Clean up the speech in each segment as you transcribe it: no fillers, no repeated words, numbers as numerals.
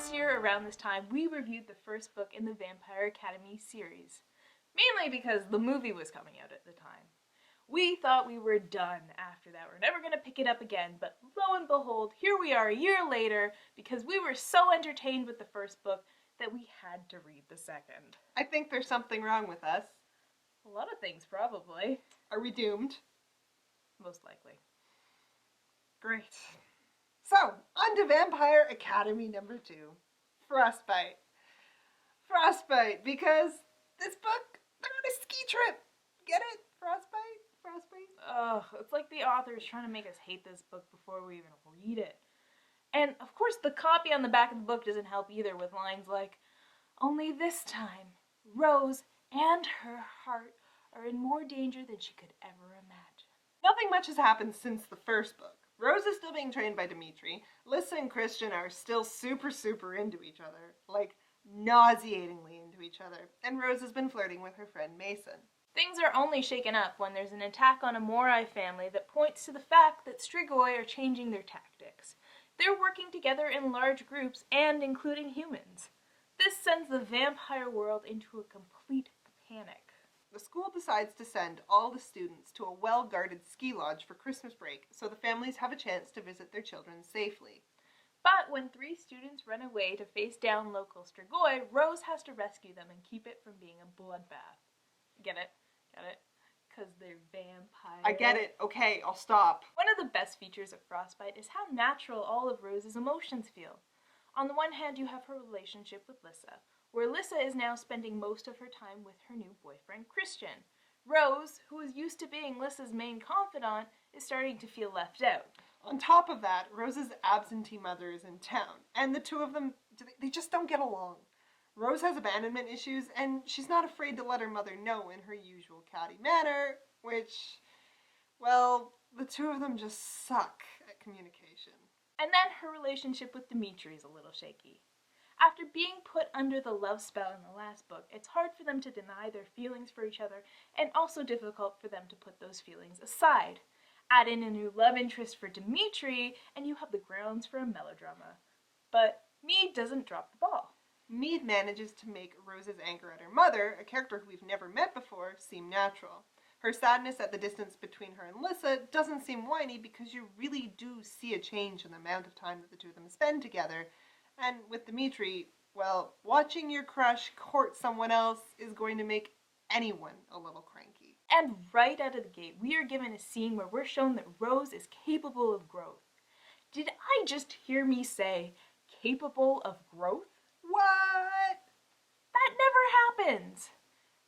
Last year, around this time, we reviewed the first book in the Vampire Academy series, mainly because the movie was coming out at the time. We thought we were done after that. We're never going to pick it up again, but lo and behold, here we are a year later because we were so entertained with the first book that we had to read the second. I think there's something wrong with us. A lot of things, probably. Are we doomed? Most likely. Great. So, on to Vampire Academy number 2, Frostbite. Frostbite, because this book, they're on a ski trip. Get it? Frostbite? Frostbite? Ugh, it's like the author is trying to make us hate this book before we even read it. And, of course, the copy on the back of the book doesn't help either, with lines like, "Only this time, Rose and her heart are in more danger than she could ever imagine." Nothing much has happened since the first book. Rose is still being trained by Dimitri. Lissa and Christian are still super into each other. Like, nauseatingly into each other. And Rose has been flirting with her friend Mason. Things are only shaken up when there's an attack on a Morai family that points to the fact that Strigoi are changing their tactics. They're working together in large groups and including humans. This sends the vampire world into a complete panic. The school decides to send all the students to a well-guarded ski lodge for Christmas break so the families have a chance to visit their children safely. But when 3 students run away to face down local Strigoi, Rose has to rescue them and keep it from being a bloodbath. Get it? Get it? Because they're vampires. I get it. Okay, I'll stop. One of the best features of Frostbite is how natural all of Rose's emotions feel. On the one hand, you have her relationship with Lissa, where Lissa is now spending most of her time with her new boyfriend, Christian. Rose, who is used to being Lissa's main confidant, is starting to feel left out. On top of that, Rose's absentee mother is in town, and the two of them, they just don't get along. Rose has abandonment issues, and she's not afraid to let her mother know in her usual catty manner, which, well, the two of them just suck at communication. And then her relationship with Dimitri is a little shaky. After being put under the love spell in the last book, it's hard for them to deny their feelings for each other, and also difficult for them to put those feelings aside. Add in a new love interest for Dimitri, and you have the grounds for a melodrama. But Mead doesn't drop the ball. Mead manages to make Rose's anger at her mother, a character who we've never met before, seem natural. Her sadness at the distance between her and Lissa doesn't seem whiny because you really do see a change in the amount of time that the two of them spend together. And with Dimitri, well, watching your crush court someone else is going to make anyone a little cranky. And right out of the gate, we are given a scene where we're shown that Rose is capable of growth. Did I just hear me say, capable of growth? What? That never happens!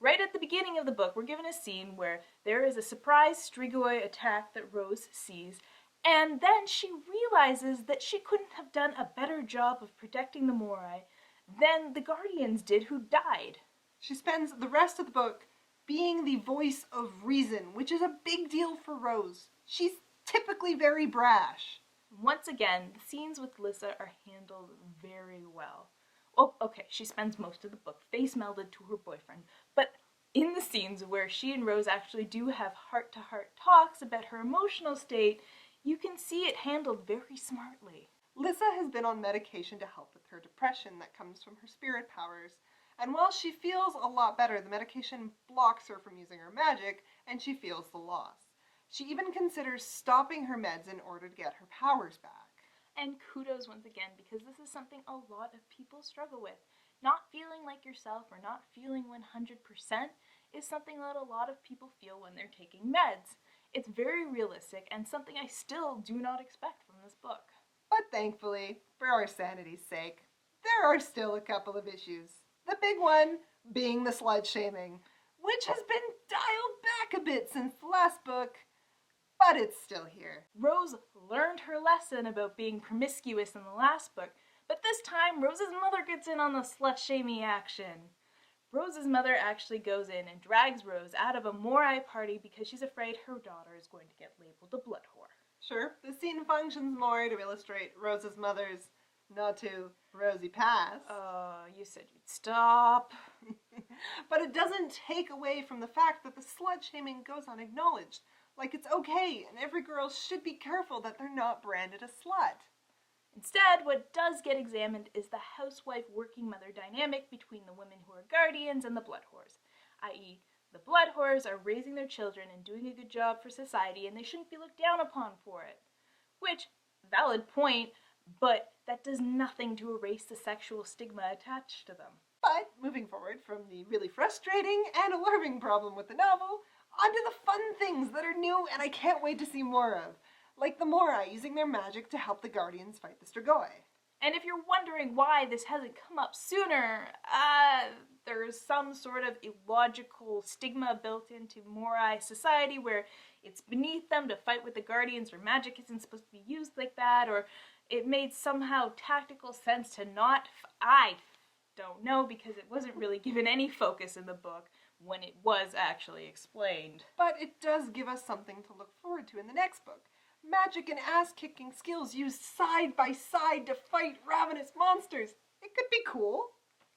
Right at the beginning of the book, we're given a scene where there is a surprise Strigoi attack that Rose sees, and then she realizes that she couldn't have done a better job of protecting the Morai than the Guardians did who died. She spends the rest of the book being the voice of reason, which is a big deal for Rose. She's typically very brash. Once again, the scenes with Lissa are handled very well. Oh, okay, she spends most of the book face-melded to her boyfriend, but in the scenes where she and Rose actually do have heart-to-heart talks about her emotional state, you can see it handled very smartly. Lissa has been on medication to help with her depression that comes from her spirit powers, and while she feels a lot better, the medication blocks her from using her magic, and she feels the loss. She even considers stopping her meds in order to get her powers back. And kudos once again, because this is something a lot of people struggle with. Not feeling like yourself or not feeling 100% is something that a lot of people feel when they're taking meds. It's very realistic and something I still do not expect from this book. But thankfully, for our sanity's sake, there are still a couple of issues. The big one being the slut-shaming, which has been dialed back a bit since the last book, but it's still here. Rose learned her lesson about being promiscuous in the last book, but this time Rose's mother gets in on the slut-shaming action. Rose's mother actually goes in and drags Rose out of a Morai party because she's afraid her daughter is going to get labeled a blood whore. Sure, the scene functions more to illustrate Rose's mother's not too rosy past. You said you'd stop. But it doesn't take away from the fact that the slut-shaming goes unacknowledged. Like it's okay, and every girl should be careful that they're not branded a slut. Instead, what does get examined is the housewife-working mother dynamic between the women who are guardians and the blood whores, i.e., the blood whores are raising their children and doing a good job for society, and they shouldn't be looked down upon for it. Which, valid point, but that does nothing to erase the sexual stigma attached to them. But, moving forward from the really frustrating and alarming problem with the novel, onto the fun things that are new and I can't wait to see more of. Like the Morai using their magic to help the Guardians fight the Strigoi. And if you're wondering why this hasn't come up sooner, there's some sort of illogical stigma built into Morai society where it's beneath them to fight with the Guardians, or magic isn't supposed to be used like that, or it made somehow tactical sense to not. I don't know, because it wasn't really given any focus in the book when it was actually explained. But it does give us something to look forward to in the next book. Magic and ass-kicking skills used side by side to fight ravenous monsters. It could be cool.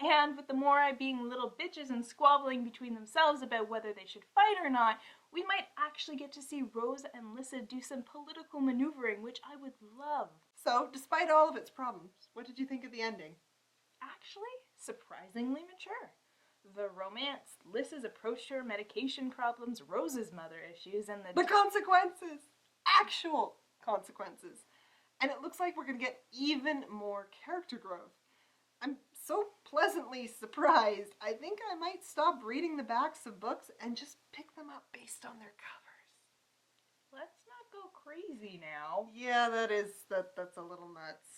And with the Morai being little bitches and squabbling between themselves about whether they should fight or not, we might actually get to see Rose and Lissa do some political maneuvering, which I would love. So, despite all of its problems, what did you think of the ending? Actually, surprisingly mature. The romance, Lissa's approach to her medication problems, Rose's mother issues, and the consequences! Actual consequences. And it looks like we're going to get even more character growth. I'm so pleasantly surprised. I think I might stop reading the backs of books and just pick them up based on their covers. Let's not go crazy now. Yeah, that's a little nuts.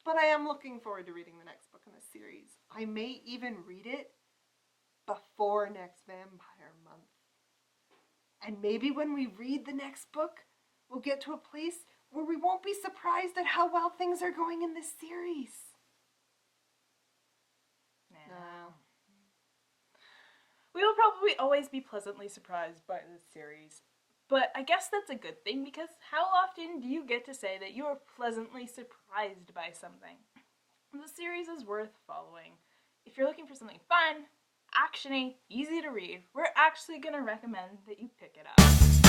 But I am looking forward to reading the next book in this series. I may even read it before next Vampire Month. And maybe when we read the next book, we'll get to a place where we won't be surprised at how well things are going in this series. No. We will probably always be pleasantly surprised by this series. But I guess that's a good thing, because how often do you get to say that you are pleasantly surprised by something? The series is worth following. If you're looking for something fun, actiony, easy to read, we're actually going to recommend that you pick it up.